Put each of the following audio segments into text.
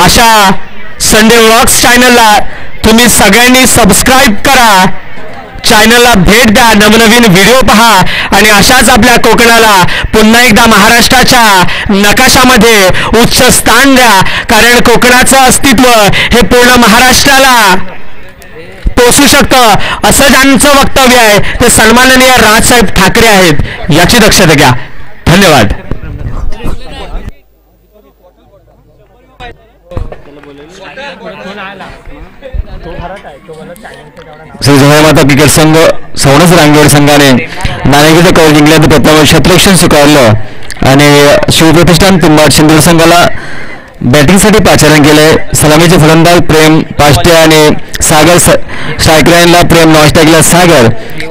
अशा Sunday vlogs चॅनलला तुम्ही सगळ्यांनी सबस्क्राईब करा, चॅनलला भेट द्या, नवनवीन व्हिडिओ पहा आणि अशाच आपल्या कोकणाला पुन्हा एकदा महाराष्ट्राच्या नकाशामध्ये उच्च स्थान द्या. कारण कोकणाचं अस्तित्व हे पूर्ण महाराष्ट्राला पोचू शकतं असं ज्यांचं वक्तव्य आहे ते सन्माननीय राजसाहेब ठाकरे आहेत. याची दक्षता घ्या. धन्यवाद. श्री माता क्रिकेट संघ सवणस रांगेवाडी संघाने नाणेफेकीचं कवर जिंकल्यानंतर प्रथम क्षेत्ररक्षण स्वीकारलं आणि शिवप्रतिष्ठान तुंबाड शिंदे संघाला बॅटिंगसाठी पाचारण केले. सलामीचे फलंदाज प्रेम पाष्टे आणि सागर स्ट्राईक लाईनला प्रेम नॉस्टॅकला सागर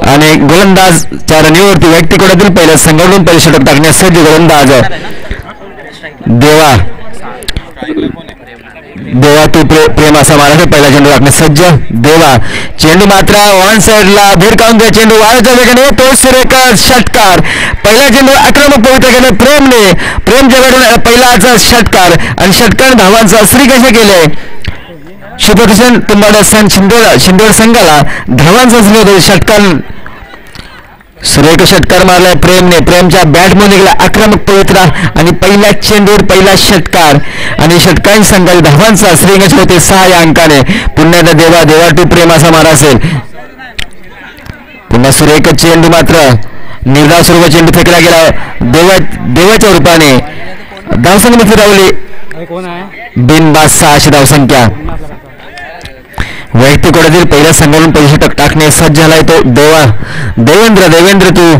आणि गोलंदाजच्या रनीवरती व्यक्तिकोडातील पहिल्या संघाकडून पहिली षटक टाकण्यास सज्ज गोलंदाज देवा तू प्रेम असा मारा. पहिला चेंडू टाकण्यास सज्ज देवा. चेंडू मात्र ऑन साईडला भिरकावून द्या. चेंडू वाऱ्याच्या वेगाने तो सुरेख षटकार. पहिला चेंडू आक्रमक पवित्र केले प्रेमच्या वेळेला पहिलाचा षटकार आणि षटकार धावांचा श्री कसे केले. शिवप्रतिष्ठान तुंबाड शिंदोड संघाला धावांचा श्री षटकार सुरेख षटकार मारलाय प्रेमच्या बॅटमध्ये गेला आक्रमक पवित्रा आणि पहिल्या चेंडूवर पहिला षटकार आणि षटकार संघाला धावांचा श्रेयश होते 6 या अंकाने. पुन्हा देवा टू प्रेम असा मारा असेल. पुन्हा सुरेख चेंडू मात्र निर्धाव स्वरूपात चेंडू फेकला गेला देवाच्या रूपाने. धावसंख्या फिरवली बिनबाद 6 धावसंख्या. वैयक्तिकोडातील पहिल्या संघाकडून पहिली षटक टाकणे सज्ज झालाय तो देवेंद्र तू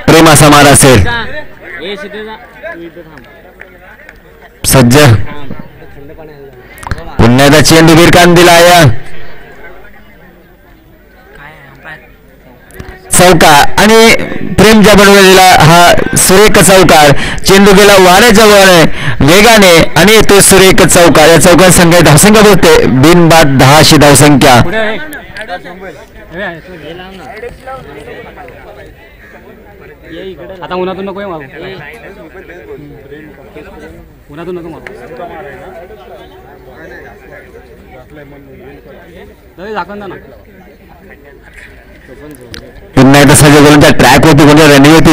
प्रेम असा मारा असेल. सज्ज पुन्हा एकदा चेंडू वीरकांत दिला या चौकार आणि प्रेमच्या बनवलेला हा सुरेख चौकार. चेंडू गेला वाऱ्याच्या वेगाने आणि तो सुरेख चौकार. या चौकार संख्या धावसंख्या बोलते बिनबाद 10 धावसंख्या. आता उन्हातून नको मागू, उन्हातून नको मागू. झाकण ना पुन्हा एकदा सज्ज गोलंदाज ट्रॅक होती म्हणजे रनिंग होती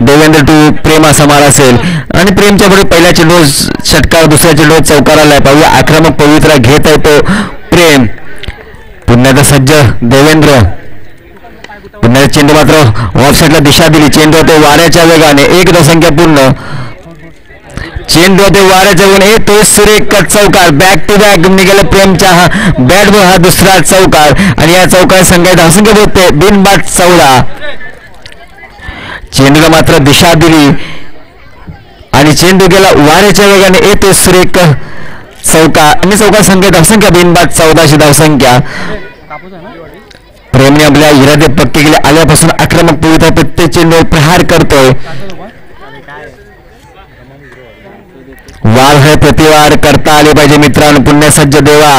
देवेंद्र टू प्रेम असा मारा असेल आणि प्रेमच्या पुढे पहिल्या चेंडू षटकार दुसऱ्या चेंडू चौकार आलाय. पाहूया आक्रमक पवित्रा घेत आहे तो प्रेम. पुन्हा एकदा सज्ज देवेंद्र. पुन्हा चेंडू मात्र ऑफ साईडला दिशा दिली. चेंडू तो वाऱ्याच्या वेगाने 1 धावसंख्या पूर्ण. चेंडू ते वाऱ्याच्या वेगाने तो सुरेख चौकार. बॅक टू बॅक निघाला प्रेमच्या बॅट हा दुसरा चौकार आणि या चौकार संख्या धावसंख्या बोलते बिनबाद 14. चेंडूला मात्र दिशा दिली आणि चेंडू गेला वाऱ्याच्या वेगाने येतो सुरेख चौकार आणि चौकार संख्या धावसंख्या बिनबाद 14 धावसंख्या. प्रेमने आपल्या इरादे पक्के केले आल्यापासून आक्रमक पवित्रा प्रत्येक चेंडू प्रहार करतोय. वार है प्रतिवार करता आले पाहिजे मित्रांनो. पुन्हा सज्ज देवा.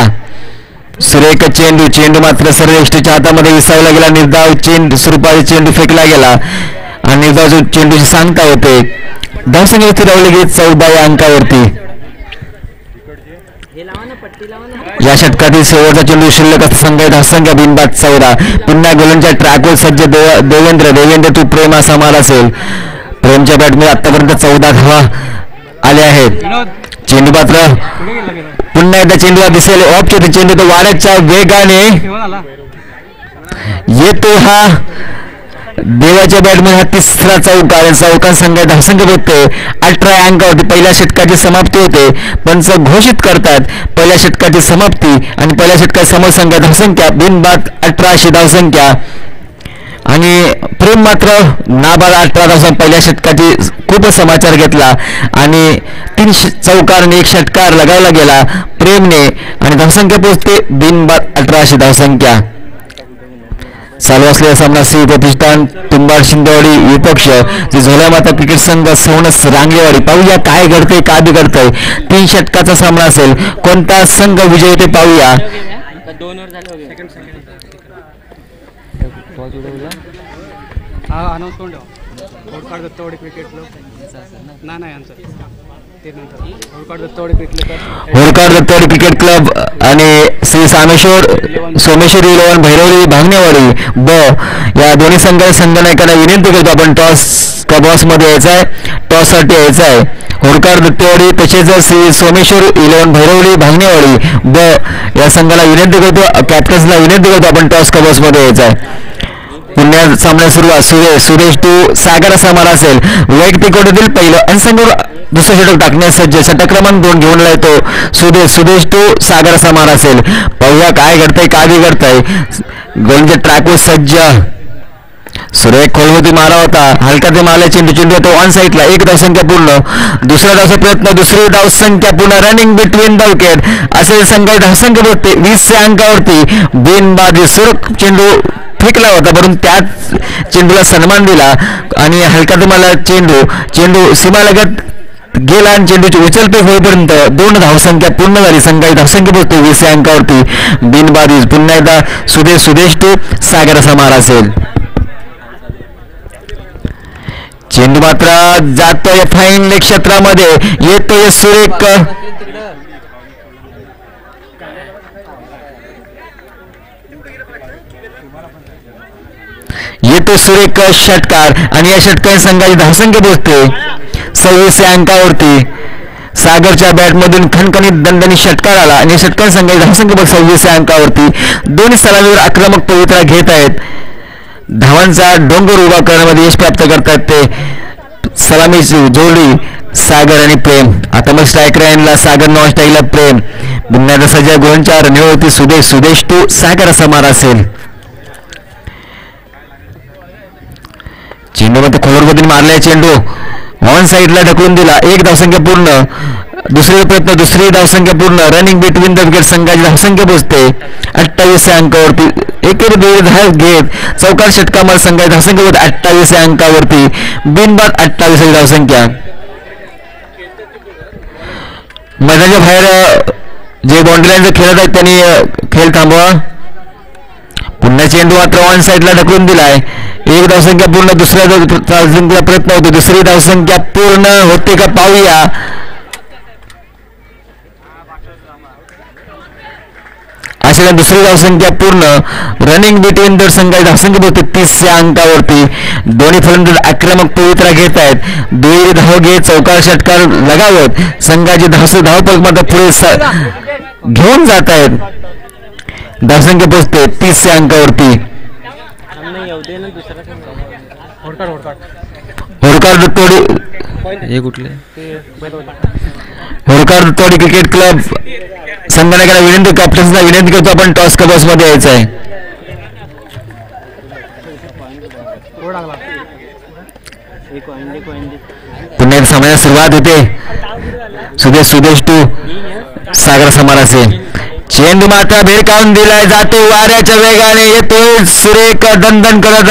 सुरेख चेंडू मात्र सर्वश्रेष्ठच्या हातामध्ये विसावला गेला. निर्धाव स्वरूपाचे चेंडू फेकला गेला आणि निर्धाव चेंडूची सांगता होते. धावसंख्या फिरवली गेली 14 या अंकावरती. या षटकातील शेवटचा चेंडू शिल्लक असता संघ धावसंख्या बिनबाद 14. पुन्हा गोलंदाज ट्रॅकवर सज्ज देवेंद्र तू प्रेम असा मार असेल. प्रेमच्या बॅटमध्ये आतापर्यंत 14 धावा आले आहेत. चेंडू मात्र पुन्हा एकदा चेंडूला दिसेल ऑफ चेंडू तो वाऱ्याच्या वेगाने येतो. हा देवाच्या बॅटमध्ये हा तिसरा चौकार संघ धावसंख्या बोलते 18 अंकावरती. पहिल्या षटकाची समाप्ती होते. पंच घोषित करतात पहिल्या षटकाची समाप्ती आणि पहिल्या षटकाची समसंख्या धावसंख्या बिनबाद 18 धावसंख्या आणि प्रेम मात्र नाबाद 18 धावसंख्या. पहिल्या षटकाची खूप समाचार घेतला आणि 3 चौकार आणि 1 षटकार लगावला गेला प्रेमने आणि धावसंख्या पोहोचते बिनबाद 18 धावसंख्या. चालू असलेला सामना श्री प्रतिष्ठान तुंबाड शिंदेवाडी विपक्ष जे झोल्या माता क्रिकेट संघ सवणस रांगेवाडी. पाहूया काय घडते काय बिघडतंय. 3 षटकाचा सामना असेल. कोणता संघ विजय होते पाहूया. क्रिकेट नाही होळकर दत्तवाडी क्रिकेट क्लब आणि श्री सोमेश्वर 11 भैरवली भांगणेवाडी ब या दोन्ही संघनायकांना विनंती करतो आपण टॉस मध्ये यायचा आहे, टॉससाठी यायचा आहे. होळकर दत्तवाडी तसेच श्री सोमेश्वर 11 भैरवली भांगणेवाडी ब या संघाला विनंती करतो, कॅप्टन्सला विनंती करतो आपण टॉस मध्ये यायचा आहे. पुण्यात सामन्यात सुरुवात सुरेश टू सागर असा मारा असेल. वैयक्तिक कोटीतील पहिलं आणि संघ दुसरं षटक टाकण्यास सज्ज. षटक क्रमांक 2 घेऊन येतो सुदेश टू सागर असा मारा असेल. पाहूया काय घडतंय, काय बिघडतंय. गोलंदाज ट्रॅकवर सज्ज. सुरेख खोलवती मारा होता, हलका ते मारला चेंडू तो ऑन साईडला. एक धावसंख्या पूर्ण. दुसरा धावचा प्रयत्न, दुसरी धावसंख्या पूर्ण. रनिंग बिटवीन द विकेट असे संघ धावसंख्या बघते 20 अंकावरती. बिनबादी सुरख चेंडू फेकला होता, परंतु त्याच चेंडूला सन्मान दिला आणि हलका ते मारला चेंडू सीमालगत गेला आणि चेंडूची उचलते होईपर्यंत 2 धावसंख्या पूर्ण झाली. संघाची धावसंख्या पोहोचते 20 अंकावरती. बिनबादी. पुन्हा एकदा सुदेश टू सागर असा मारा असेल. चेंडू मात्र जातोय फाईन लेग क्षेत्रामध्ये. येतोय सुरेख षटकार आणि या षटकाने संघाची धावसंख्या पोहोचते 26 अंकावरती. सागरच्या बॅटमधून खणखणीत दणदणीत षटकार आला आणि षटकाने संघाची धावसंख्या पोहोचते 26 अंकावरती. दोन्ही स्थळांवर आक्रमक पवित्रा घेत आहेत. धावांचा डोंगर उभा करण्यामध्ये यश प्राप्त करतात ते सलामीची जोडी सागर आणि प्रेम. आता मग स्ट्रायकर लाईनला सागर नॉन स्ट्राईकला प्रेम. पुन्हा सज्जा गोलंदाज रनवेवरती सुदेश टू सागर असा मारा असेल. चेंडूमध्ये खोलवर पद्धतीने मारलाय. चेंडू ऑन साईडला ढकलून दिला. एक धावसंख्या पूर्ण. दुसरी धावसंख्या पूर्ण. रनिंग बिटवीन द विकेट संघाची धावसंख्या पोहोचते 28 अंकावरती. एकेरी 2 धाव घेत चौकार षटकामध्ये संघाची धावसंख्या होते 28 अंकावरती. बिनबाद 28 धावसंख्या. मैदानाच्या बाहेर जे बाउंड्री लाईनचे खेळत आहेत त्यांनी खेळ थांबवा. पुन्हा चेंडू मात्र ऑन साईडला ढकलून दिलाय. एक धावसंख्या पूर्ण. दुसऱ्या धावसंख्या प्रयत्न होतो. दुसरी धावसंख्या पूर्ण होते का पाहूया. अशा दुसरी धावसंख्या पूर्ण. रनिंग बिटवीन द संघाची धावसंख्या होते 30 अंकावरती. दोन्ही फलंदाज आक्रमक पवित्रा घेत आहेत. दुहेरी धाव घेत चौकार षटकार लगावत संघाची धावपळ मात्र पुढे घेऊन जात आहेत. धावसंख्या पोहोचते 30 अंकावरती. होळकर दत्तवाडी क्रिकेट क्लब संघनायकाला विनंती, कॅप्टन्सला विनंती करतो आपण टॉस मध्ये यायचं आहे. पुन्हा सामन्याला सुरुवात होते. सुदेश टू सागर समारासे. चेंडू मात्र भेडकावून दिलाय. जातो वाऱ्याच्या वेगाने. येतोय सुरेख दणदण करत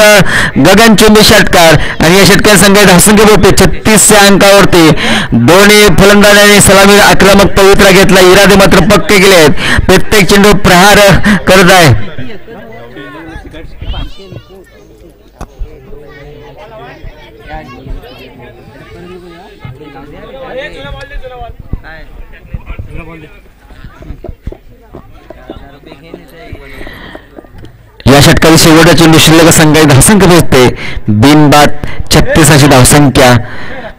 गगनचुंबी षटकार आणि या षटकार संघाची धावसंख्या होते 36 अंकावरती. दोन्ही फलंदाजांनी सलामीला आक्रमक पवित्रा घेतला. इरादे मात्र पक्के केले आहेत. प्रत्येक चेंडू प्रहार करत आहे. या षटकाची शेवटच्या चेंडू शिल्लक संघाची धावसंख्या पोहोचते बिनबाद 36 अशी धावसंख्या.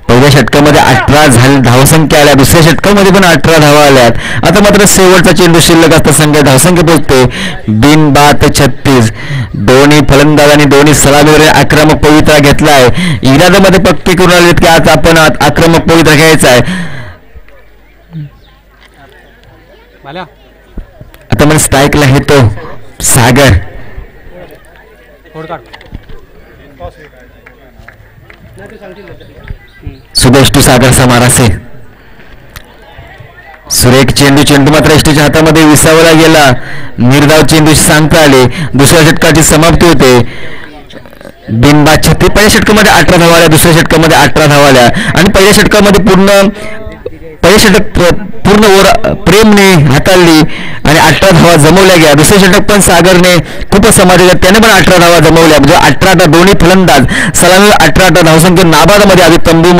पहिल्या षटकामध्ये 18 झाली धावसंख्या आल्या. दुसऱ्या षटकामध्ये पण 18 धावा आल्यात. आता मात्र शेवटचा चेंडू शिल्लक असता संघाची धावसंख्या पोहोचते बिनबाद 36. दोन्ही फलंदाजांनी दोन्ही सलामीवर आक्रमक पवित्रा घेतला आहे. इराद्यामध्ये पक्के करून आलेत की आज आपण आक्रमक पवित्रा घ्यायचा आहे. आता मला स्ट्राईकला येतो सागर. सुदेश टू सागर समारासे. सुरेख चेंडू मात्र एसटीच्या हातामध्ये विसावला गेला. निर्धाव चेंडू सांगता आले. दुसऱ्या षटकाची समाप्ती होते बिनबाद 36. पहिल्या षटकामध्ये 18 धावा आल्या. दुसऱ्या षटकामध्ये 18 धावा आल्या आणि पहिल्या षटकामध्ये पहिलं षटक पूर्ण ओव्हर प्रेमने हाताळली आणि 18 धावा जमवल्या गेल्या. दुसरे षटक पण सागरने खूपच समाधान, त्याने पण 18 धावा जमवल्या. म्हणजे 18 दोन्ही फलंदाज सलामी 18 धावसंख्या नाबादमध्ये आधी तंबू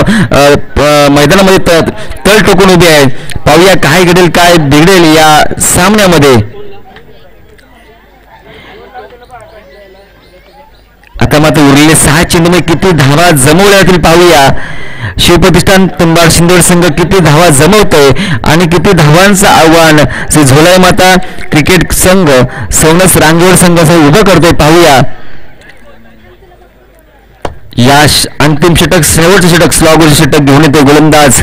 मैदानामध्ये तळ टोकून उभे आहेत. पाहूया काय घडेल काय बिघडेल या सामन्यामध्ये. आता मात्र उरलेले 6 चेंडूमध्ये किती धावा जमवल्या जातील पाहूया. शिवप्रतिष्ठान तुंबाड शिंदोड संघ किती धावा जमवतोय आणि किती धावांचं आव्हान श्री झोलाई माता क्रिकेट संघ सौनस रांगेवर संघासह उभं करतोय पाहूया. या अंतिम षटक शेवटचं षटक स्लॉगचं षटक घेऊन येतो गोलंदाज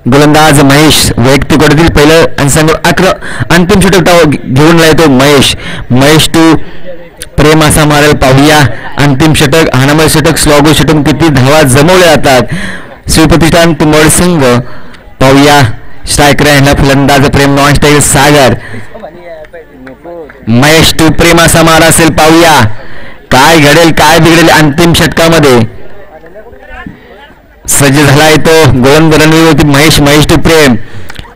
गोलंदाज महेश. वैयक्तिक गटातील पहिलं आणि संघ अंतिम षटक घेऊन येतो महेश टू प्रेम असा मारेल पाहूया. अंतिम षटक हाणामारी षटक स्लॉगो षटक किती धावा जमवल्या जातात. शिवप्रतिष्ठान तुंबड संघ पाहूया. स्ट्रायकर यांना फलंदाज Prem, non striker Sagar. Mahesh to Prem असा मारा असेल पाहूया. काय घडेल काय बिघडेल अंतिम षटकामध्ये. सज्ज झाला आहे तो गोलंदाज रणवीर महेश टू प्रेम.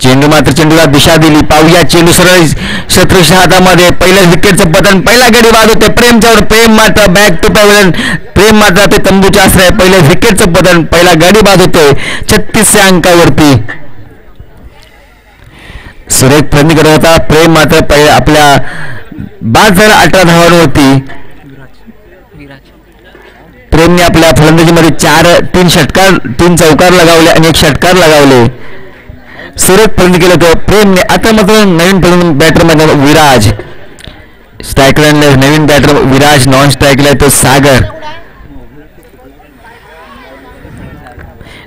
चेंडू मात्र चेंडूला दिशा दिली पाहूया. चेंडू सरळ शत्रूच्या हातामध्ये. पहिल्या विकेटचं पतन, पहिला गडी बाद होते प्रेमच्यावर. प्रेम मात्र बॅक टू पॅव्हलियन. प्रेम मात्र ते तंबूच्या आश्रय. पहिल्या विकेटचं पतन, पहिला गडी बाद होतोय 36 अंकावरती. सुरेख प्रयत्न करत होता प्रेम मात्र आपल्या बाद झाला 18 धावांवरती. प्रेमने आपल्या फलंदाजीमध्ये 3 चौकार लगावले आणि 1 षटकार लगावले. सुरेख प्रयत्न केला तो प्रेमने. आता मात्र नवीन बॅटर मध्ये विराज. स्ट्रायकर नवीन बॅटर विराज. नॉन स्ट्रायकला तो सागर.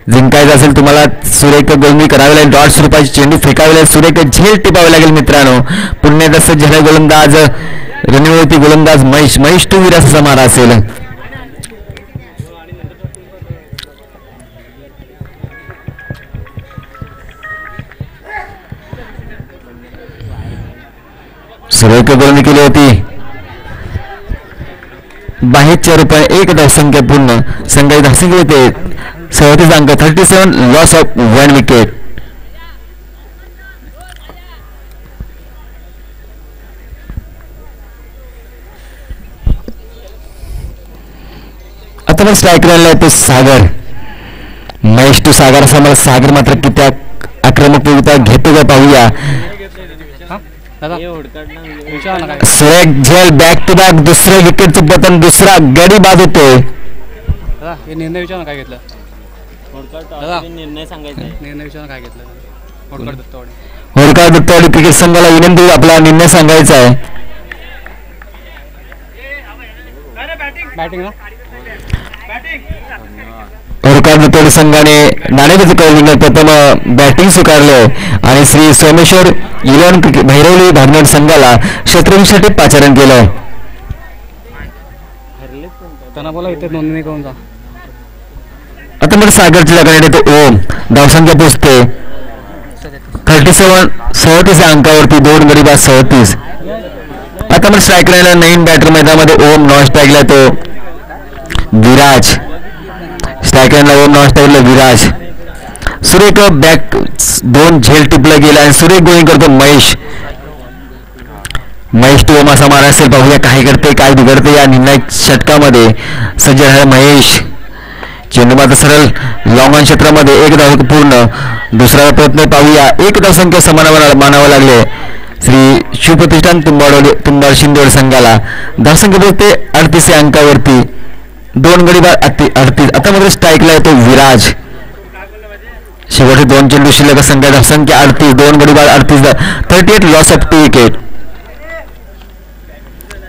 जिंकायचं असेल तुम्हाला सुरेख गोलंदाजी करावी लागेल. डॉट स्वरूपाची चेंडू फेकावी लागेल. सुरेख झेल टिपावी लागेल मित्रांनो. पुन्हा तसं झालं गोलंदाज रणनीती गोलंदाज महेश टू विराज असा मारा असेल. सुरेख गोलंदाजी केली होती. 22 रुपये 1 धावसंख्या पूर्ण. संघाची धावसंख्या होते 37 अंक. 37 लॉस ऑफ 1 विकेट. आता पण स्ट्रायकर आणलाय तो सागर. महेश टू सागर असा मला. सागर मात्र किती आक्रमकता घेतो का पाहूया. सुरेख झेल बॅक टू बॅक. दुसऱ्या विकेटचं पतन, दुसरा गडी बाद होतोय. निर्णय विचार काय घेतला. निर्णय विचार काय घेतला. होडकर दत्तवाडी क्रिकेट संघाला विनंती आपला निर्णय सांगायचा आहे. बॅटिंग होडकर दत्तवाडी संघाने नाणेफेक प्रथम बॅटिंग स्वीकारले आणि श्री सोमेश्वर इलेव्हन भैरवली भागनट संघाला शत्रुंसाठी पाचारण केलं. त्यांना बोला इथे नोंदणी करून जा. आता मग सागरची लगाने तो ओम. धावसंख्या पोचते 37 अंकावरती. 2 गडी बाद 37. आता मग स्ट्रायकर नवीन बॅटर मैदानामध्ये ओम. नॉन स्ट्रायकला तो विराज. स्ट्रायकरला ओम, नॉन स्ट्रायकला विराज. सुरेख बॅक 2 झेल टिपला गेला आणि सुरेख गोळी करतो महेश टू ओम असा मारा असेल पाहूया. काय करते काय बिघडते या निर्णायक षटकामध्ये. सज्ज आहे महेश. चेंडू मात्र सरळ लॉंग ऑन क्षेत्रामध्ये 1 धाव पूर्ण. दुसरा प्रयत्न पाहूया. 1 धावसंख्या समानावर मानावं लागले श्री शिवप्रतिष्ठान तुंबाड शिंदोड संघाला. धावसंख्या पोहोचते 38 अंकावरती. 2 गडी बाद 38. आता मात्र स्ट्राईकला येतो विराज. शेवटचे 2 चेंडू शिल्लक. संघा धावसंख्या 38. 2 गडी बाद 38. 38 लॉस ऑफ 2 विकेट.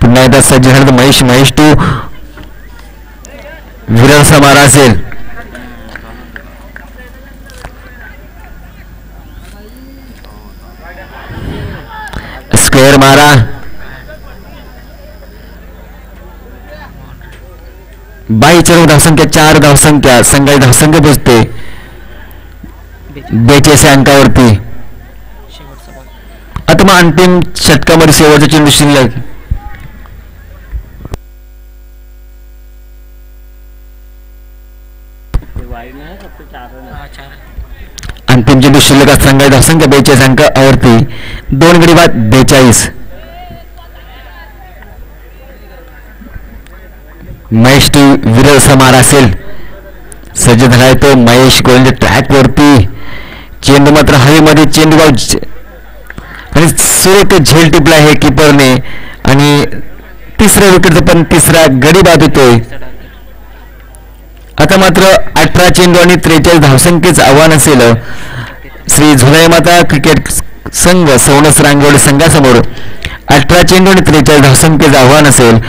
पुन्हा एकदा सज्ज झालं महेश टू विराज मारा असेल. स्क्वेअर मारा. 22 धावसंख्या 4 धावसंख्या. संघाची धावसंख्या पोचते 42 अंकावरती. आता मग अंतिम षटकामध्ये शेवटचा चेंडू शिल्लक. अंतिम चेंडू शिल्लक असताना धावसंख्या 42 अंकावरती 2 गडी बाद 42. महेश टी विरल समार असेल. सज्ज झालाय तो महेश गोलंदाज ट्रॅक वरती. चेंडू मात्र हवेमध्ये चेंडू आणि सुरेख झेल टिपला आहे कीपरने आणि तिसऱ्या विकेटचा पण तिसरा गडी बाद होतोय. आता मात्र 18 चेंडू आणि 43 धावसंख्येचं आव्हान असेल श्री झुलाई माता क्रिकेट संघ सवणस रांगवडे संघासमोर. 18 चेंडू आणि 43 धावसंख्येचं आव्हान असेल.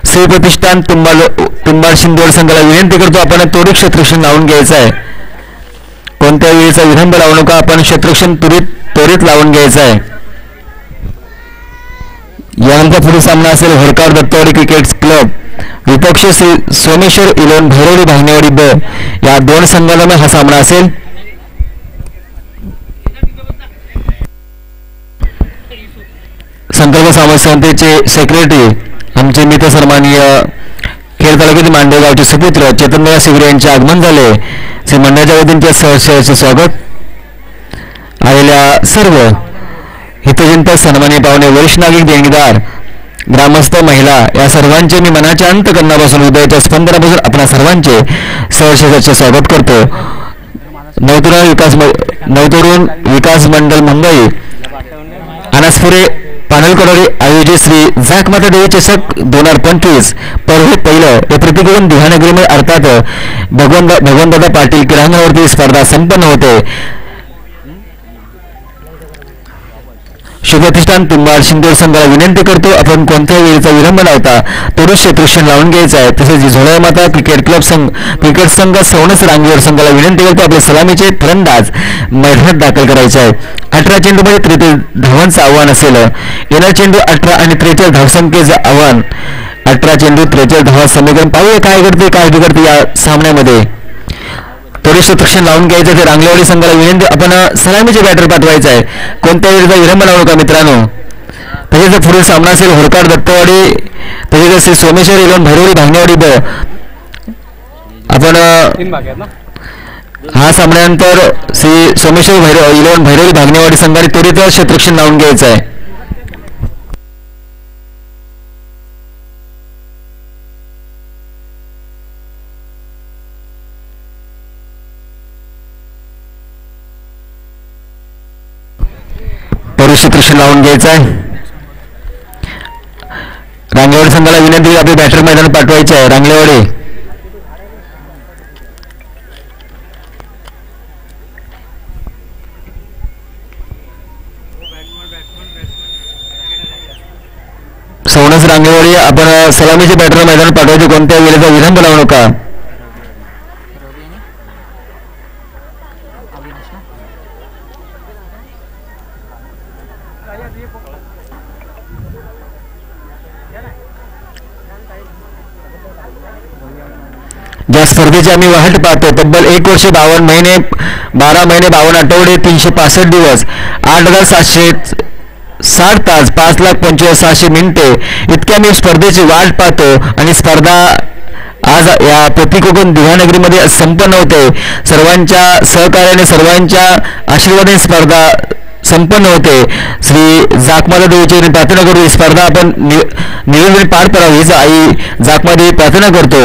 श्री प्रतिष्ठान तुंबाड शिंदोड संघाला विनंती करतो आपण त्वरित क्षेत्ररक्षण लावून घ्यायचं आहे. कोणत्या वेळेचा विलंब लावू नका. आपण क्षेत्ररक्षण त्वरित लावून घ्यायचं आहे. यानंतर पुढे सामना असेल होडकार दत्तवाडी क्रिकेट क्लब विपक्ष श्री सोमेश्वर इलेवन भैरवडी भांगणेवाडी ब या दोन संघांमध्ये हा सामना असेल. संकल्प समाज संस्थेचे सेक्रेटरी आमचे मित्र सन्माननीय खेड तालुक्यातील मांडव गावचे सुपुत्र चेतनदादा शिवरे यांचे आगमन झाले. श्री मंडळाच्या वतीने सहर्ष स्वागत. आलेल्या सर्व हितचिंतक सन्माननीय पाहुणे वरिष्ठ नागरिक देणगीदार ग्रामस्थ महिला या सर्वांचे मी मनाच्या अंतकरणापासून हृदयाच्या स्पंदनापासून आपल्या सर्वांचे सहर्ष स्वागत करतो. नवतरुण विकास मंडळ मुंबई अनासपुरे पानलकडे आयोजित श्री झाकमाता देवी चषक 2025 पर्व पहिलं हे प्रतिगोवन दिव्यानगरीमध्ये अर्थात भगवंतदादा पाटील क्रीडांगणावरती स्पर्धा संपन्न होते. शुभप्रतिष्ठान तुंबाड शिंदोड संघाला विनंती करतो आपण कोणत्याही वेळेचा विलंब लावता त्वरित क्षेत्ररक्षण लावून घ्यायचं आहे. तसेच झोळाई माता क्रिकेट संघ सवणस रांगेवर संघाला विनंती करतो आपले सलामीचे फलंदाज मैदानात दाखल करायचे आहे. 18 चेंडूमध्ये 43 धावांचं आव्हान असेल. येणार चेंडू 18 आणि 43 धावसंख्येचं आव्हान. 18 चेंडू 43 धावा समीकरण पाहूया काय घडते काय बिघडते या सामन्यामध्ये. त्वरित क्षेत्ररक्षण लावून घ्यायचं ते रांगलेवाडी संघाला विनंती आपण सलामीचे बॅटर पाठवायचं आहे. कोणत्या वेळेचा विलंब लावू नका मित्रांनो. तसेच पुढील सामना असेल होडकार दत्तवाडी तसेच श्री सोमेश्वर इलेवन भैरवडी भांगणेवाडी ब आपण हा सामन्यानंतर श्री सोमेश्वर इलेवन भैरवडी भांगणेवाडी संघाने त्वरित क्षेत्ररक्षण लावून घ्यायचं आहे. क्षेत्ररक्षण लावून घ्यायचं आहे. रांगेवाडी संघाला विनंती आपले बॅटर मैदानात पाठवायचे आहे. रांगलेवाडी सवणस रांगेवाडी आपण सलामीचे बॅटर मैदानात पाठवायचे कोणत्या वेळेचा विलंब लावू नका. ज्या स्पर्धेची आम्ही वाट पाहतो तब्बल 1 वर्ष 52 महिने 12 महिने 52 आठवडे 365 दिवस 8,760 तास 5,25,600 मिनिटे इतक्या मी स्पर्धेची वाट पाहतो आणि स्पर्धा आज या प्रतिकोकण दिव्यानगरीमध्ये संपन्न होते. सर्वांच्या सहकार्याने सर्वांच्या आशीर्वादाने स्पर्धा संपन्न होते. श्री जाकमाता देवीची प्रार्थना करू ही स्पर्धा आपण नियोजन पार पडावी हीच आई जाकमाता प्रार्थना करतो.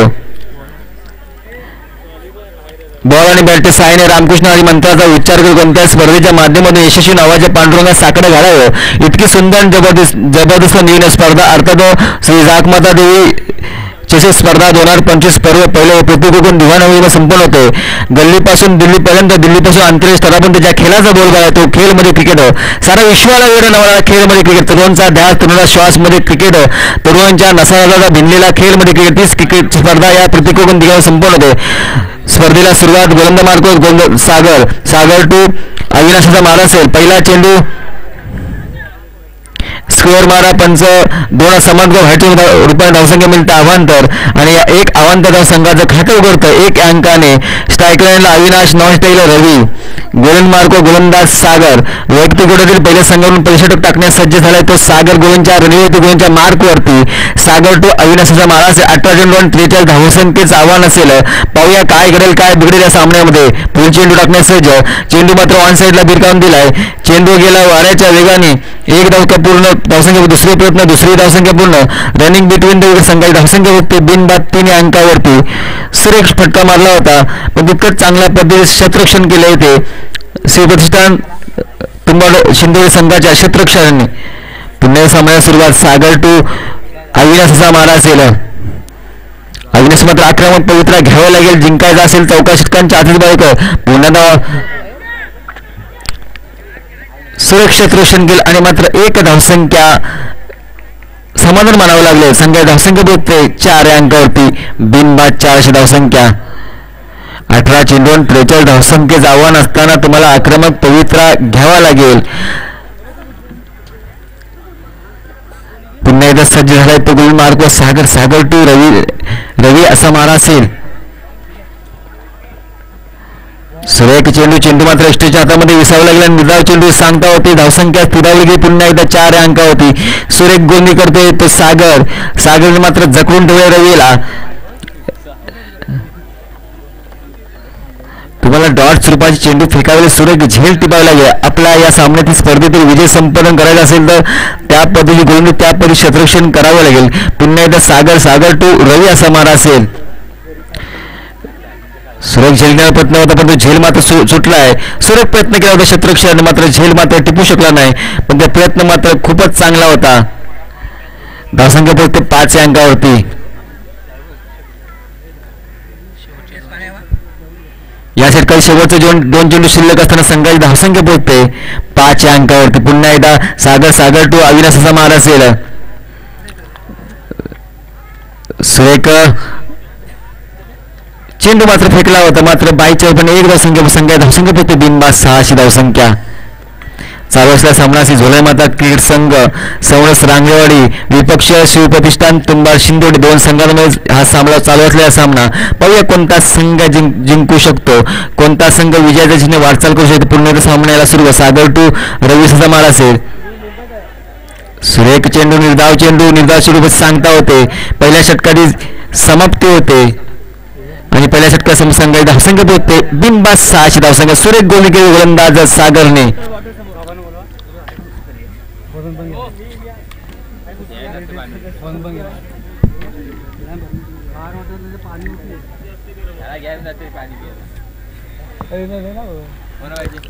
बॉल आणि बॅटच्या सहाय्याने रामकृष्ण हरी मंत्राचा उच्चार करून कोणत्या स्पर्धेच्या माध्यमातून यशस्वी नावाच्या पांडुरंगात साकडं घालावं इतकी सुंदर जबरदस्त नियोजन स्पर्धा अर्थात श्री जाकमाता देवी चषक स्पर्धा 2025 पर्व पहिले प्रतिकोकण दिव्यानगरीमध्ये संपन्न होते. गल्लीपासून दिल्लीपर्यंत दिल्लीपासून आंतरराष्ट्रीय स्तरापर्यंत ज्या खेळाचा बोलगा आहे तो खेळमध्ये क्रिकेट सारा विश्वाला वेळ नवरा खेळमध्ये क्रिकेट तरुणांचा ध्यास तरुणाचा श्वासमध्ये क्रिकेट तरुणांच्या नसाला भिनलेला खेळमध्ये क्रिकेट तीच क्रिकेट स्पर्धा या प्रतिकोकण दिव्यावर संपन्न होते. स्पर्धेला सुरुवात गोलंदाज मार्ग सागर टू अविनाशाचा मारा असेल. पहिला चेंडू स्क्वेअर मारा पंच 2 समांतर रुपये धावसंख्या मिळतं अवांतर आणि एक अवांतर संघाचं खातं उघडतं 1 अंकाने. स्ट्राईक लाईनला अविनाश नॉन स्ट्राईकला रवी गोलंदाज सागर वैयक्तिक गोलंदाजीत पहिल्या संघावरून पहिलं षटक टाकण्यास सज्ज झालाय तो सागर गोलंच्या रणनीती गोलंच्या मार्कवरती सागर टू अविनाशाचा मारा असेल 18 चेंडू आणि 43 धावसंख्येचं आव्हान असेल. पाहूया काय घडेल काय बिघडेल या सामन्यामध्ये. पुढे चेंडू टाकण्यास सज्ज चेंडू मात्र ऑन साईडला भिरकावून दिलाय. चेंडू गेला वाऱ्याच्या वेगाने एक धावसंख्या पूर्ण धावसंख्या दुसरी प्रयत्न दुसरी धावसंख्या पूर्ण रनिंग बिटवीन द संघाची धावसंख्या बघते बिनबाद 3 अंकावरती. सुरेख फटका मारला होता पण तितकंच चांगल्या पद्धतीने क्षेत्ररक्षण केले होते शिवप्रतिष्ठान तुंबाड शिंदे संघाच्या क्षेत्ररक्षकांनी. पुन्हा सामन्याला सुरुवात सागर टू अविनाशाचा मारा असेल. अविनाश मात्र आक्रमक पवित्रा घ्यावा लागेल जिंकायचा असेल चौका षटकांच्या आधीच बायक पुन्हा सुरेख क्षेत्ररक्षण केलं आणि मात्र एक धावसंख्या समाधान मानावं लागले. संघाची धावसंख्या बघते 4 अंकावरती बिनबाद 4 अशी धावसंख्या. 18 चेंडू 43 धावसंख्येचं आव्हान असताना तुम्हाला आक्रमक पवित्रा घ्यावा लागेल. पुन्हा एकदा सज्ज झालाय तो गोल मार्ग सागर टू रवी असा मारा असेल. सुरेख चेंडू मात्र एसटीच्या हातामध्ये विसावं लागला. निर्धाव चेंडू सांगता होती धावसंख्या स्थिरावली गेली पुन्हा एकदा 4 अंकावरती. सुरेख गोलंदाजी करतोय तो सागर मात्र जखडून ठेवले रवीला. तुम्हाला डॉट स्वरूपाचे चेंडू फेकावेले सुरेख झेल टिपावे लागेल. आपला या सामन्यातील स्पर्धेतील विजय संपादन करायचा असेल तर त्या पद्धती गोलंदाजी त्या पद्धती क्षेत्ररक्षण करावं लागेल. पुन्हा एकदा सागर टू रवी असा मारा असेल. सुरेख झेल घेण्याचा प्रयत्न होता पण तो झेल मात्र सुटलाय. सुरेख प्रयत्न केला होता क्षेत्ररक्षण मात्र झेल मात्र टिपू शकला नाही पण ते प्रयत्न मात्र खूपच चांगला होता. धावसंख्या फक्त 5 अंकावरती. या षटकात शेवटचे 2 चेंडू शिल्लक असताना संघाची धावसंख्या पोहोचते 5 अंकावरती. पुन्हा एकदा सागर टू अविनाशाचा मारा असेल. सुरेख चेंडू मात्र फेकला होता मात्र बाईच्या पण एक धावसंख्या पोहोचते बिनबाद 6 अशी धावसंख्या. चालू असलेला सामना असेल झोलाई माता क्रिकेट संघ सवणस रांगेवाडी विपक्ष शिवप्रतिष्ठान तुंबाड शिंदोडी 2 संघांमध्ये हा सामना चालू असलेला सामना. पाहूया कोणता संघ जिंकू शकतो कोणता संघ विजयाच्या चिन्ह वाटचाल करू शकतो. पुन्हा सामन्याला सुरू सागर टू रवीचा मारा असेल. सुरेख चेंडू निर्धाव चेंडू सांगता होते पहिल्या षटकाची समाप्ती होते आणि पहिल्या षटकात संघाची धावसंख्या पोहोचते बिनबाद 6 अशी धावसंख्या. सुरेख गोलंदाजी गोलंदाज सागरने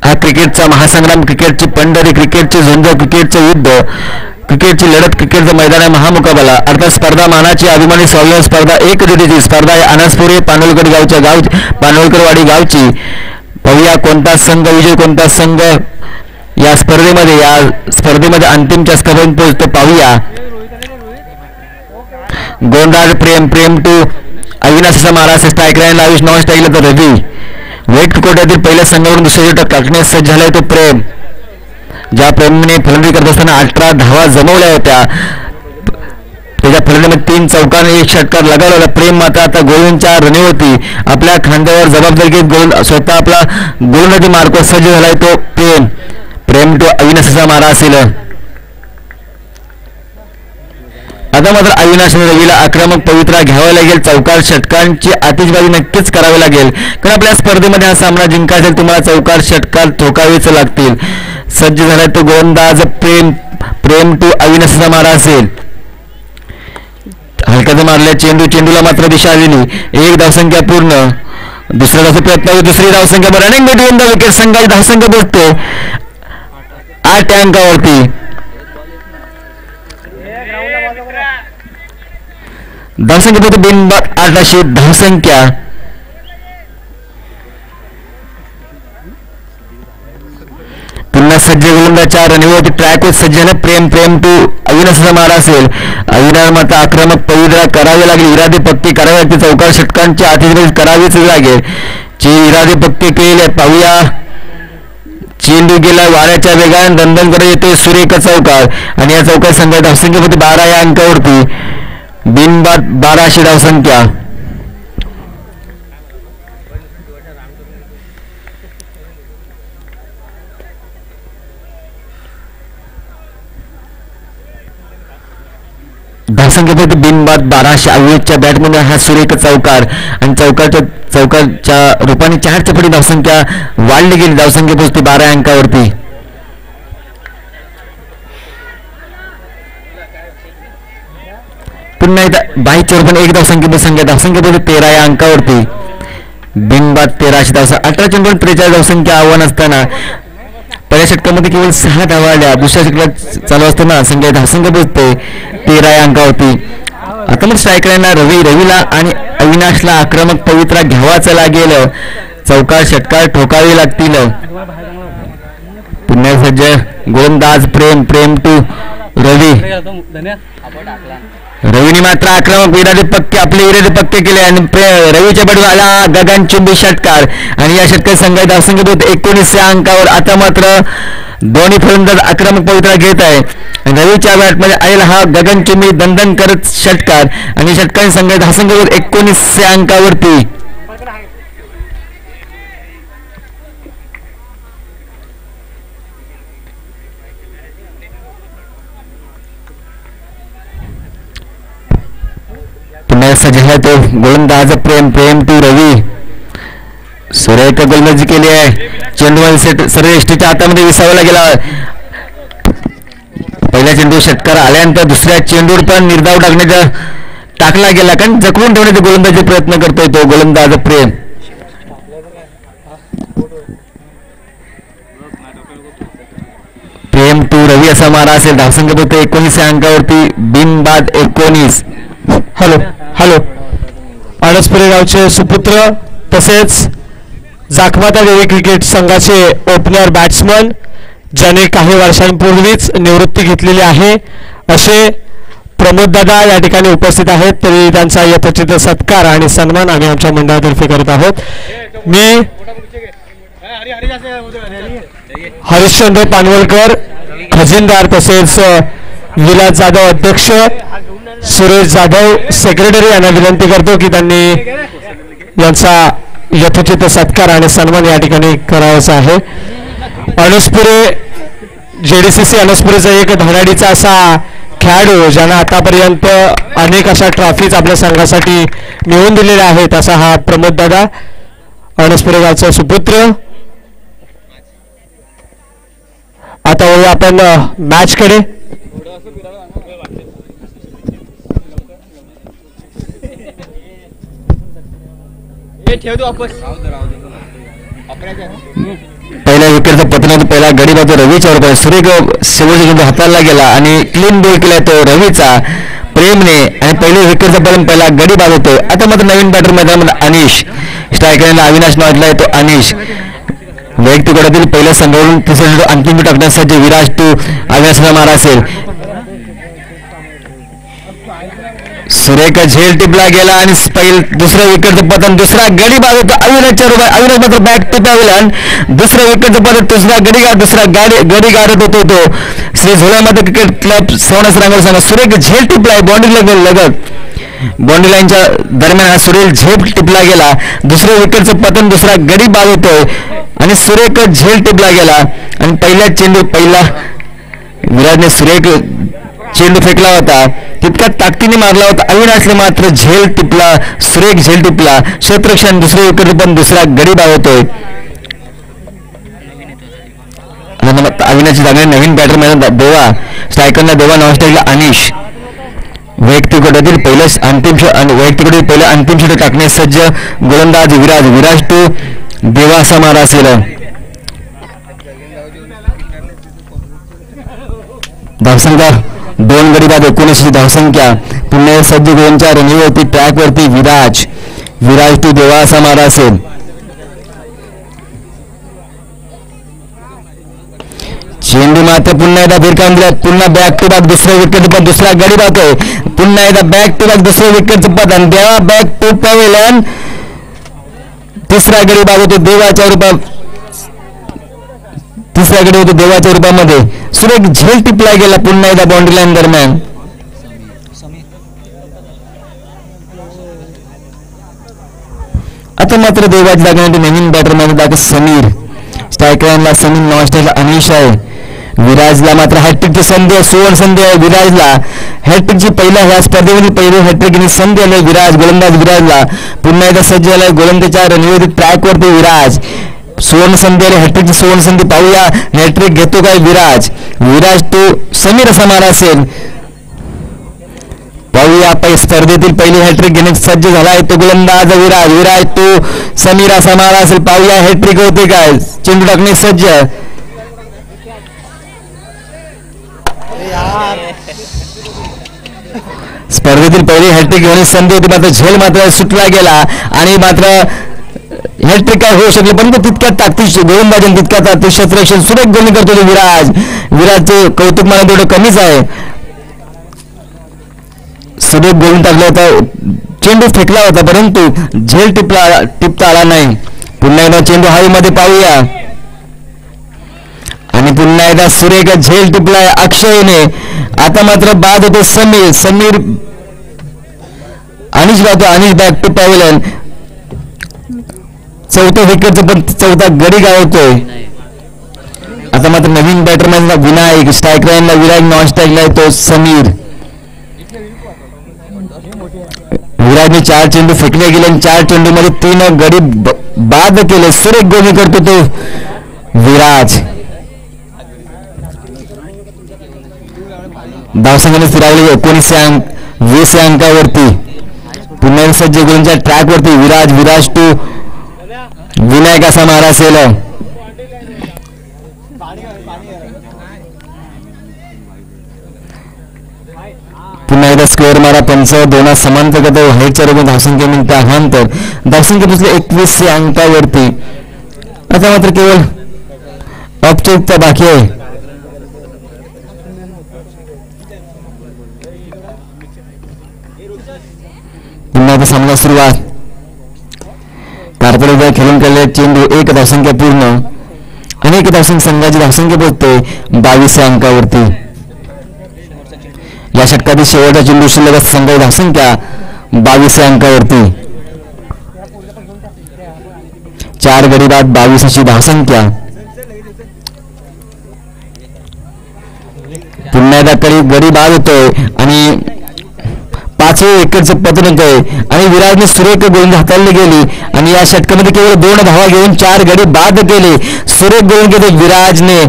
हा क्रिकेटचा महासंग्राम क्रिकेटची पंढरी क्रिकेटचे झुंज क्रिकेटचे युद्ध क्रिकेटची लढत क्रिकेटचं मैदान आहे महामुकाबला अर्थात स्पर्धा मानाची अभिमानी स्वाभिमान स्पर्धा 1 जुटीची स्पर्धा आहे. अनासपुरे पानोळकरवाडी गावची. पाहूया कोणता संघ विजय कोणता संघ या स्पर्धेमध्ये अंतिमच्या स्पर्धेत पोहोचतो. पाहूया गोंदाज प्रेम टू अविनाशाचा मारा स्ट्राईक लाईन आयुष नॉन स्ट्राईकला तर रवी. वेट कोट्यातील पहिल्या संघावरून दुसऱ्या षटक टाकण्यास सज्ज झालाय तो प्रेम. ज्या प्रेमने फलंदाजी करत असताना 18 धावा जमवल्या होत्या त्याच्या फलंदाजीमध्ये 3 चौकाने 1 षटकार लगावला होता. प्रेम मात्र आता गोलंदाजीच्या रणनीती आपल्या खांद्यावर जबाबदारी घेत स्वतः आपला गोलंदाजी मार्कवर सज्ज झालाय तो प्रेम टू अविनाशाचा मारा असेल. आता मात्र अविनाश रवीला आक्रमक पवित्रा घ्यावा लागेल. चौकार षटकांची आतिषबाजी नक्कीच करावी लागेल कारण आपल्या स्पर्धेमध्ये हा सामना जिंकायचा तुम्हाला चौकार षटकार ठोकावेच लागतील. सज्ज झालाय तो गोलंदाज प्रेम टू अविनाशाचा मारा असेल. हलक्याचा मारल्या चेंडूला मात्र दिशा दिली. 1 धावसंख्या पूर्ण. दुसऱ्या धावचा प्रयत्न दुसरी धावसंख्या रनिंग बिटवीन द विकेट संघाची धावसंख्या पोहोचते 8 अंकावरती. धावसंख्या पोहोचते बिनबाद 8 अशी धावसंख्या. पुन्हा सज्ज गोलंदाजच्या रणनीतीवरती ट्रॅकवर सज्ज झाला प्रेम टू अविनाशाचा मारा असेल. अविनाश मात्र आक्रमक पवित्रा करावे लागेल. इरादे पक्के करावे लागते. चौकार षटकांची आतिषबाजी करावीच लागेल. इरादे पक्के केले. पाहूया चेंडू गेला वाऱ्याच्या वेगाने दंदन करत येते सुरेख चौकार आणि या चौकार संघाची धावसंख्या होती 12 या अंकावरती बिनबाद 12 अशी धावसंख्या. धावसंख्येपैकी बिनबाद 1200 अविनाशच्या बॅटमध्ये हा सुरेख चौकार आणि चौकारच्या रूपाने 4 चपटी धावसंख्या वाढली गेली. धावसंख्या पोहोचते 12 अंकावरती. पुन्हा एकदा 22 रूपाने एक धावसंख्या पोहोचते 13 या अंकावरती. बिनबाद 1300 धावसंख्या 18 चेंडूवर 43 धावसंख्या आव्हान असताना पहिल्या षटकामध्ये केवळ 6 धावा आल्या. दुसऱ्या षटकात चालू असताना धावसंख्या पोहोचते 13 या अंकावरती. आता मग स्ट्रायकरांना रवीला आणि अविनाशला आक्रमक पवित्रा घ्यावाच लागेल. चौकार षटकार ठोकावे लागतील. पुन्हा सज्ज गोलंदाज प्रेम टू रवी. रवीने मात्र आक्रमक आपले इरादे पक्के केले आणि रवीच्या बॅटवर आला गगनचुंबी षटकार आणि या षटकार संघाची धावसंख्या 19 या अंकावर. आता मात्र दोन्ही फलंदाज आक्रमक पवित्रा घेत आहे. रवीच्या बॅटमध्ये आलेला हा गगनचुंबी दणदण करत षटकार आणि षटकार संघाची धावसंख्या 19 या अंकावरती. सज्ज आहे तो गोलंदाज प्रेम टू रवी. सुरेख गोलंदाजी केली आहे. चेंडू सेट सर्व एसटीच्या हातामध्ये विसावला गेला. पहिल्या चेंडू षटकार आल्यानंतर दुसऱ्या चेंडूवर पण निर्धाव टाकला गेला कारण जखडून ठेवण्याचे गोलंदाजी प्रयत्न करतोय तो गोलंदाज प्रेम टू रवी असा मारा असेल. धावसंख्या होते 19 या अंकावरती. बिनबाद 19. हॅलो अणसपुरे गावचे सुपुत्र तसेच जाखमाता देवी क्रिकेट संघाचे ओपनर बॅट्समन ज्याने काही वर्षांपूर्वीच निवृत्ती घेतलेली आहे असे प्रमोद दादा या ठिकाणी उपस्थित आहेत. तरी त्यांचा यथोचित सत्कार आणि सन्मान आम्ही आमच्या मंडळातर्फे करत आहोत. मी हरिश्चंद्र पानवलकर खजिनदार तसेच विलास जाधव अध्यक्ष सुरेश जाधव सेक्रेटरी यांना विनंती करतो की त्यांनी यांचा यथोचित सत्कार आणि सन्मान या ठिकाणी करावाचा आहे. अणसपुरे JDCC अणसपुरेचा एक धडाडीचा असा खेळाडू ज्यांना आतापर्यंत अनेक अशा ट्रॉफीज आपल्या संघासाठी मिळवून दिलेल्या आहेत असा हा प्रमोद दादा अणसपुरे गावचा सुपुत्र. आता वळू आपण मॅच कडे. पहिल्या विकेटचं पतन होतं. पहिला गडी बाजू रवीच्या वर सुरेख शेवटचा चेंडू हाताळला गेला आणि क्लीन बॉल केला तो रवीचा प्रेमने आणि पहिले विकेटचा पतन पहिला गडी बाद होतोय. आता मात्र नवीन बॅटर मैदानामध्ये अनिश. स्ट्रायकरला अविनाश नावातला येतो अनिश. वैयक्तिक गटातील पहिल्या संघावरून तिसरा चेंडू अंतिम टाकण्यासाठी विराज टू अविनाशला मारा असेल. सुरेख झेल टिपला गेला आणि दुसऱ्या विकेटचं पतन दुसरा गडी बाद होतो अविनाशच्या रूपात. अविनाश मात्र बॅक टिपावेला दुसऱ्या विकेटचं पतन दुसरा गडी गाडत होतो तो श्री झोळामध्ये क्रिकेट क्लब सवणस रांगोळ सांगा. सुरेख झेल टिपलाय बाउंड्री लगत. बाउंड्री लाईनच्या दरम्यान हा सुरेख झेल टिपला गेला. दुसऱ्या विकेटचं पतन दुसरा गडी बाद होतोय आणि सुरेख झेल टिपला गेला आणि पहिला विराजने सुरेख चेंडू फेकला होता तितका ताकदीने मारला होता. अविनाशने मात्र सुरेख झेल टिपला. क्षेत्ररक्षण दुसरे विकेट पण दुसरा गडी बाद होतोय. अविनाशची जागा नवीन बॅटर मैदान देवा. स्ट्रायकरला देवा नॉनस्ट्राईकला अनिश. वैयक्तिक गटातील पहिलं अंतिम षटक टाकण्यास सज्ज गोलंदाज विराज टू देवा असा मारा असेल. धावसंख्या 2 गडी बाद 19 धावसंख्या. पुन्हा सज्ज गोलंच्या रनवरती ट्रॅकवरती विराज टू देवा असा मारा असेल. चेंडू मात्र पुन्हा एकदा भिरकावून दिला. पुन्हा बॅक टू बॅक दुसरा विकेट पण दुसरा गडी बाद आहे. पुन्हा एकदा बॅक टू बॅक दुसऱ्या विकेटचं पद आणि देवा बॅक टू पवेलन तिसरा गडी बाद होतो देवाच्या रूपात. तिसरा गडी होतो देवाच्या रूपामध्ये. सुरेख झेल टिपला गेला पुन्हा एकदा बाउंड्री लाईन दरम्यान. आता मात्र देवाची जागा नवीन बॅटर मध्ये समीर. स्ट्रायकरला समीर नॉनस्ट्राईकला अनिश आहे. विराजला मात्र हॅट्रिकची संधी आहे, सुवर्ण संधी आहे विराजला. हॅट्रिकची पहिल्या ह्या स्पर्धेमध्ये पहिली हॅट्रिक घेण्याची संधी आली विराज. गोलंदाज विराजला पुन्हा एकदा सज्ज झालाय गोलंदाजच्या रणविरोधी ट्रॅकवरती विराज. सुवर्ण संधी आली, हॅट्रिकची सुवर्ण संधी. पाहूया हॅट्रिक घेतो काय विराज. विराज तो समीर असा मारा असेल. पाहूया स्पर्धेतील पहिली हॅट्रिक घेण्यास सज्ज झालाय तो गोलंदाज विराज. विराज तो समीर असा मारा असेल. पाहूया हॅट्रिक होते काय. चेंडू टाकणे सज्ज. स्पर्धेतील पहिली हॅट्रिक घेण्याची संधी होती मात्र झेल मात्र सुटला गेला आणि मात्र हॅट्रिक काय होऊ शकले, परंतु तितक्यात ताकदीची गोलंदाजी तितक्यात ताकदी क्षेत्ररक्षण सुरेख गोलंदाजी करतो विराज. विराजचे कौतुक मला तेवढं कमीच आहे. सुरेख गोलून टाकला होता, चेंडू फेकला होता परंतु झेल टिपता आला नाही. पुन्हा एकदा चेंडू हवेमध्ये पाहूया आणि पुन्हा एकदा सुरेख झेल टिपलाय अक्षयने. आता मात्र बाद होतो समीर अनिश बॅक टू पॅव्हलियन. चौथ्या विकेटचं पण चौथा गडी गावतोय. आता मात्र नवीन बॅटरमॅन विनायक, स्ट्राईक लाईनला विनायक, नॉन स्ट्राईक लाईन तो समीर. विराजने 4 चेंडू फेकले गेले आणि 4 चेंडूमध्ये 3 गडी बाद केले. सुरेख गोली करतो तो विराज. धावसंख्येने स्थिरावली 19 अंकावरती. पुन्हा सज्ज गोलंच्या ट्रॅकवरती विराज टू विनायक असा मारा असेल. पुन्हा एकदा स्क्वेअर मारा पंच. दोनात समांतर करतो हेडच्या रूपात धावसंख्या मिळते अहांतर. धावसंख्या पोचले 21 अंकावरती. आता मात्र केवळ औपचारिकता बाकी आहे. पुन्हा आता सामना सुरुवात. कार्पोरेट खेळून केलेले चेंडू 1 धावसंख्या पूर्ण. अनेक धावसंख्या संघाची धावसंख्या पोहोचते 22 अंकावरती. या षटकातील शेवटचा चेंडू शिल्लक संघाची धावसंख्या 22 अंकावरती. 4 गडी बाद 22 अशी धावसंख्या. पुन्हा एकदा गडी बाद होतोय आणि 5व्या विकेटचं पतन होतंय आणि विराजने सुरेख गोलंदाजी हाताळली गेली आणि या षटकामध्ये केवळ 2 धावा घेऊन 4 गडी बाद केले. सुरेख गोलंदाजी घेतले विराजने.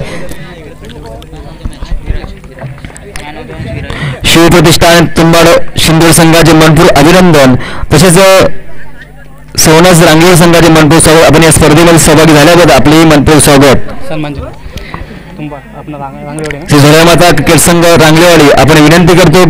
शिवप्रतिष्ठान तुंबाड शिंदोर संघाचे मनपूर अभिनंदन. तसेच सोनस रांगेवाड संघाचे मनपूर स्वागत. आपण या स्पर्धेमध्ये सहभागी झाल्याबद्दल आपले मनपूर स्वागत. सन्मान श्री झोळ्यामाता क्रिकेट संघ रांगलेवाडी आपण विनंती करतो